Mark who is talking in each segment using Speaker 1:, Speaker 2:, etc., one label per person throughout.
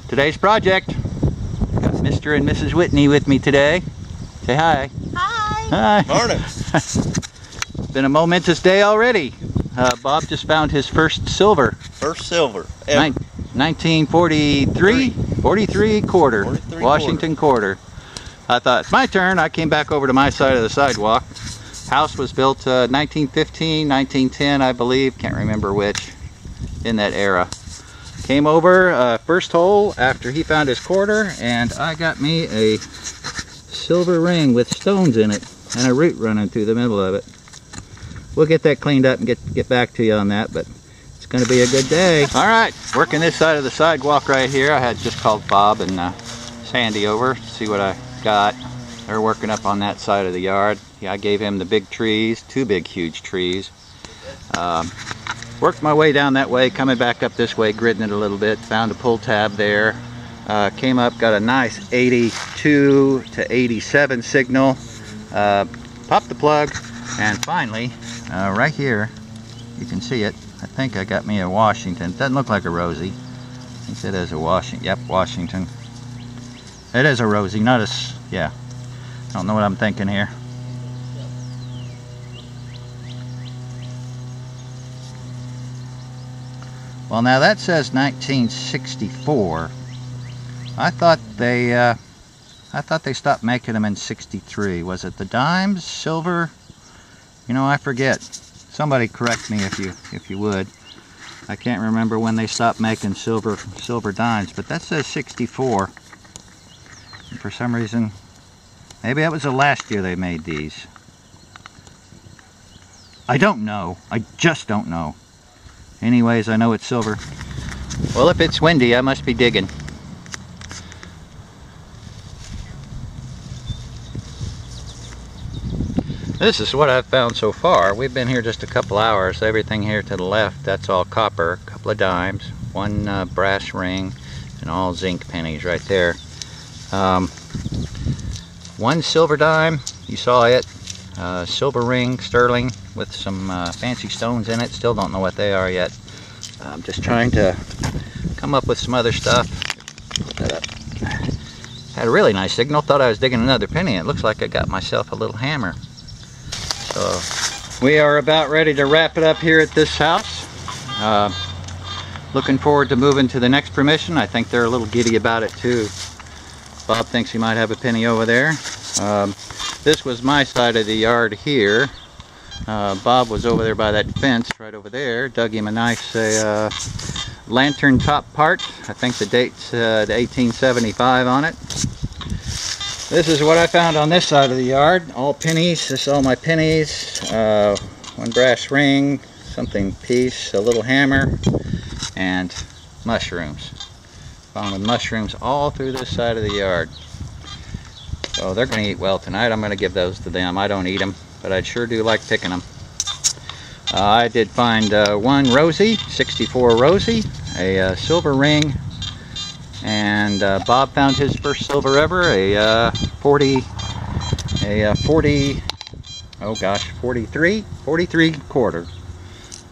Speaker 1: Today's project. Got Mr. and Mrs. Whitney with me today. Say hi.
Speaker 2: Hi.
Speaker 1: Hi.
Speaker 2: Morning.
Speaker 1: It's been a momentous day already. Bob just found his first silver.
Speaker 2: First silver ever.
Speaker 1: 1943? 43 quarter.
Speaker 2: 43
Speaker 1: Washington quarter. I thought, it's my turn. I came back over to my side of the sidewalk. House was built 1915, 1910, I believe. Can't remember which. In that era. Came over, first hole after he found his quarter, and I got me a silver ring with stones in it and a root running through the middle of it. We'll get that cleaned up and get back to you on that, but it's going to be a good day. All right, working this side of the sidewalk right here. I had just called Bob and Sandy over to see what I got. They're working up on that side of the yard. Yeah, I gave him the big trees, two big huge trees. Worked my way down that way, coming back up this way, gridding it a little bit. Found a pull tab there. Came up, got a nice 82 to 87 signal. Popped the plug, and finally, right here, you can see it. I think I got me a Washington. Doesn't look like a Rosie. I think it is a Washington. Yep, Washington. It is a Rosie, not a, yeah. I don't know what I'm thinking here. Well, now that says 1964. I thought they stopped making them in '63. Was it the dimes, silver? You know, I forget. Somebody correct me if you would. I can't remember when they stopped making silver dimes, but that says '64. And for some reason, maybe that was the last year they made these. I don't know. I just don't know. Anyways, I know it's silver. Well, if it's windy, I must be digging. This is what I've found so far. We've been here just a couple hours. Everything here to the left, that's all copper. A couple of dimes, one brass ring, and all zinc pennies right there. One silver dime, you saw it. Silver ring, sterling, with some fancy stones in it. Still don't know what they are yet. I'm just trying to come up with some other stuff. Put that up. Had a really nice signal. Thought I was digging another penny. It looks like I got myself a little hammer. So we are about ready to wrap it up here at this house. Looking forward to moving to the next permission. I think they're a little giddy about it too. Bob thinks he might have a penny over there. This was my side of the yard here. Bob was over there by that fence right over there. Dug him a nice lantern top part. I think the date's 1875 on it. This is what I found on this side of the yard. All pennies. This is all my pennies. One brass ring, something piece, a little hammer, and mushrooms. Found mushrooms all through this side of the yard. So they're going to eat well tonight. I'm going to give those to them. I don't eat them, but I sure do like picking them. I did find one Rosie, 64 Rosie, a silver ring, and Bob found his first silver ever, a 43 quarter.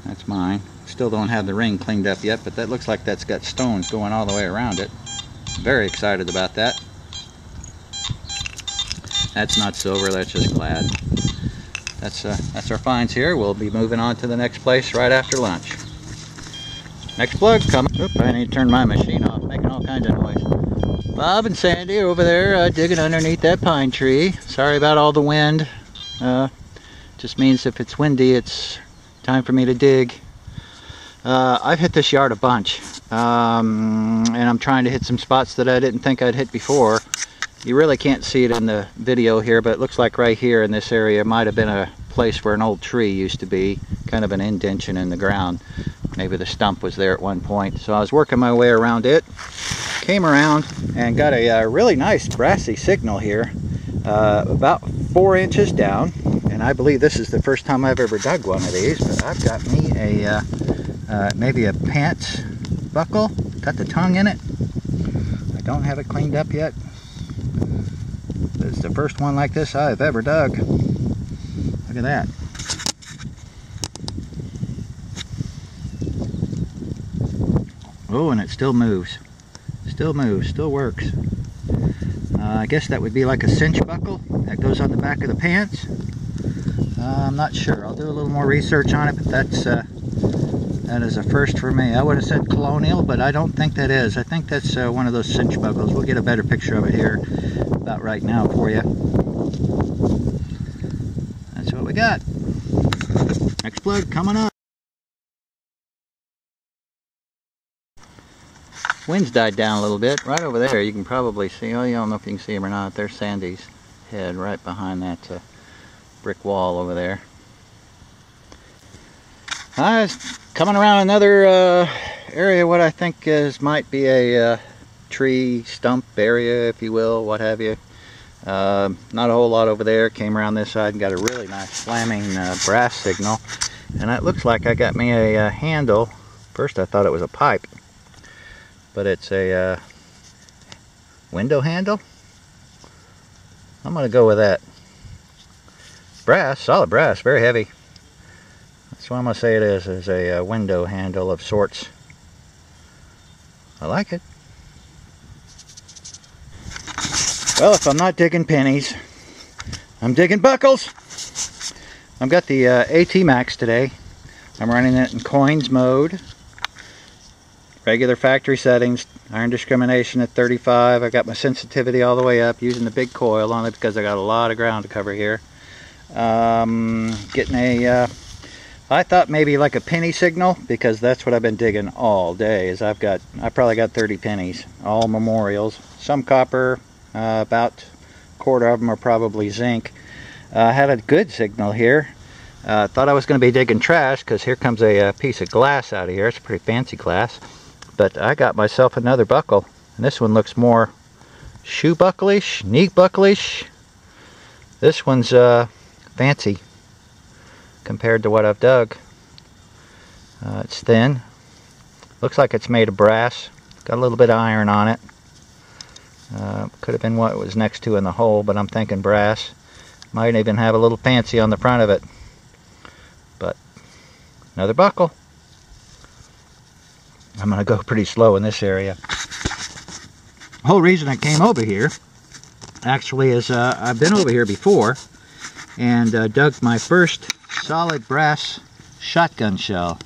Speaker 1: That's mine. Still don't have the ring cleaned up yet, but that looks like that's got stones going all the way around it. Very excited about that. That's not silver, that's just clad. That's our finds here. We'll be moving on to the next place right after lunch. Next plug coming. Oop, I need to turn my machine off, making all kinds of noise. Bob and Sandy are over there digging underneath that pine tree. Sorry about all the wind. Just means if it's windy, it's time for me to dig. I've hit this yard a bunch, and I'm trying to hit some spots that I didn't think I'd hit before. You really can't see it in the video here, but it looks like right here in this area might have been a place where an old tree used to be, kind of an indention in the ground. Maybe the stump was there at one point. So I was working my way around it, came around and got a really nice brassy signal here, about 4 inches down, and I believe this is the first time I've ever dug one of these, but I've got me a maybe a pants buckle, got the tongue in it. I don't have it cleaned up yet. It's the first one like this I've ever dug. Look at that. Oh, and it still moves. Still moves, still works. I guess that would be like a cinch buckle that goes on the back of the pants. I'm not sure. I'll do a little more research on it, but that is a first for me. I would have said colonial, but I don't think that is. I think that's one of those cinch buckles. We'll get a better picture of it here about right now for you. That's what we got. Next plug coming up. Wind's died down a little bit. Right over there, you can probably see, oh, you don't know if you can see him or not. There's Sandy's head right behind that brick wall over there. I was coming around another area, what I think might be a tree stump area, if you will, what have you. Not a whole lot over there. Came around this side and got a really nice slamming brass signal. And it looks like I got me a handle. First I thought it was a pipe, but it's a window handle. I'm going to go with that. Brass, solid brass, very heavy. That's what I'm going to say it is a window handle of sorts. I like it. Well, if I'm not digging pennies, I'm digging buckles. I've got the AT Max today. I'm running it in coins mode. Regular factory settings, iron discrimination at 35. I got my sensitivity all the way up, using the big coil on it because I got a lot of ground to cover here. Getting a, I thought maybe like a penny signal, because that's what I've been digging all day. Is I probably got 30 pennies, all Morels, some copper, about a quarter of them are probably zinc. I had a good signal here. Thought I was going to be digging trash, because here comes a piece of glass out of here. It's a pretty fancy glass. But I got myself another buckle, and this one looks more shoe bucklish, knee bucklish. This one's fancy compared to what I've dug. It's thin. Looks like it's made of brass. Got a little bit of iron on it. Could have been what it was next to in the hole, but I'm thinking brass. Might even have a little fancy on the front of it. But another buckle. I'm going to go pretty slow in this area. The whole reason I came over here actually is I've been over here before and dug my first solid brass shotgun shell.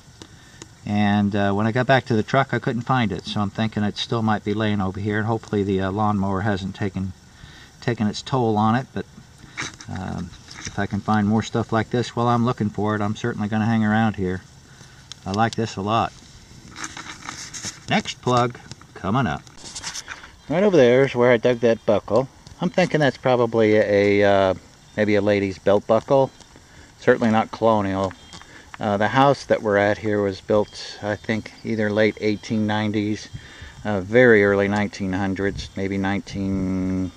Speaker 1: And when I got back to the truck, I couldn't find it. So I'm thinking it still might be laying over here. And hopefully the lawnmower hasn't taken its toll on it. But if I can find more stuff like this while I'm looking for it, I'm certainly going to hang around here. I like this a lot. Next plug coming up. Right over there is where I dug that buckle. I'm thinking that's probably a maybe a lady's belt buckle. Certainly not colonial. The house that we're at here was built, I think, either late 1890s, very early 1900s, maybe 19...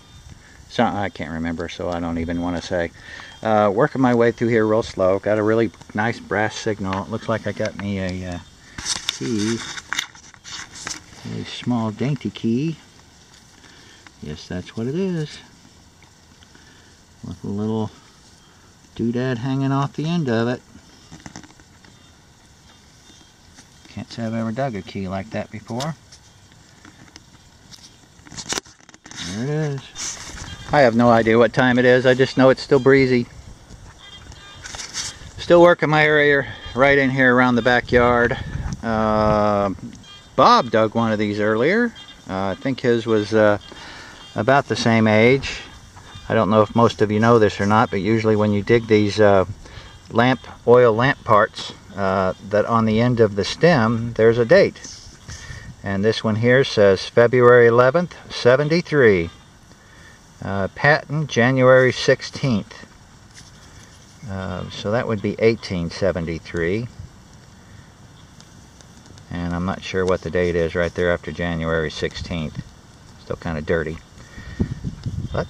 Speaker 1: I can't remember, so I don't even want to say. Working my way through here real slow. Got a really nice brass signal. It looks like I got me a key. A small dainty key. Yes, that's what it is. With a little doodad hanging off the end of it. Can't say I've ever dug a key like that before. There it is. I have no idea what time it is. I just know it's still breezy. Still working my area right in here around the backyard. Bob dug one of these earlier. I think his was about the same age. I don't know if most of you know this or not, but usually when you dig these oil lamp parts, that on the end of the stem there's a date. And this one here says February 11th, 73. Patent January 16th. So that would be 1873. And I'm not sure what the date is right there after January 16th. Still kind of dirty. But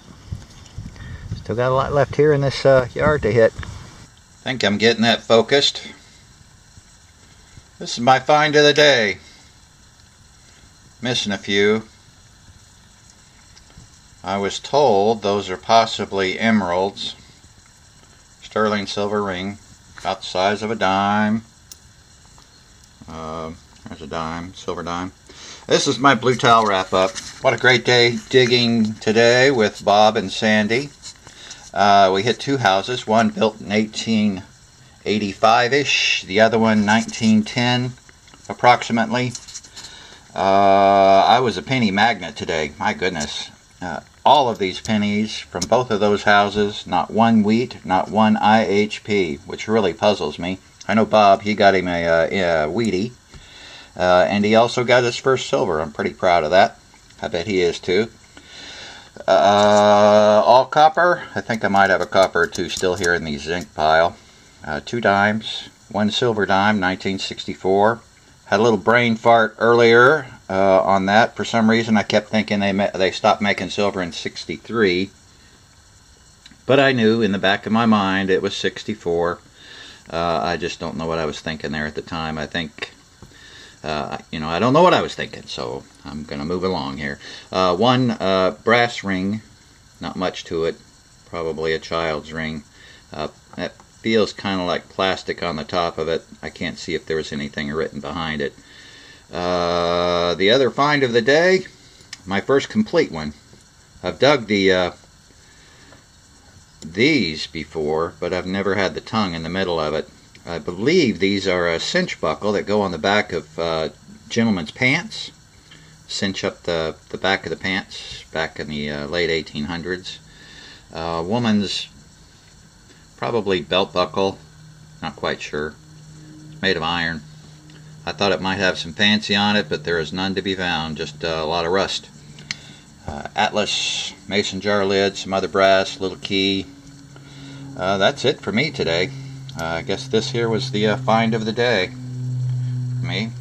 Speaker 1: still got a lot left here in this yard to hit. I think I'm getting that focused. This is my find of the day. Missing a few. I was told those are possibly emeralds. Sterling silver ring. About the size of a dime. There's a dime, silver dime. This is my blue towel wrap up. What a great day digging today with Bob and Sandy. We hit two houses, one built in 1885-ish, the other one 1910 approximately. I was a penny magnet today, my goodness. All of these pennies from both of those houses, not one wheat, not one IHP, which really puzzles me. I know Bob, he got him a wheatie, and he also got his first silver. I'm pretty proud of that. I bet he is too. All copper. I think I might have a copper or two still here in the zinc pile. 2 dimes, 1 silver dime, 1964. Had a little brain fart earlier on that. For some reason I kept thinking they stopped making silver in 63. But I knew in the back of my mind it was 64. I just don't know what I was thinking there at the time. I think, you know, I don't know what I was thinking, so I'm going to move along here. 1 brass ring, not much to it, probably a child's ring. That feels kind of like plastic on the top of it. I can't see if there was anything written behind it. The other find of the day, my first complete one. I've dug these before, but I've never had the tongue in the middle of it. I believe these are a cinch buckle that go on the back of gentlemen's pants. Cinch up the back of the pants back in the late 1800s. Woman's probably belt buckle, not quite sure. It's made of iron. I thought it might have some fancy on it, but there is none to be found, just a lot of rust. Atlas mason jar lid, some other brass, little key. That's it for me today. I guess this here was the find of the day for me.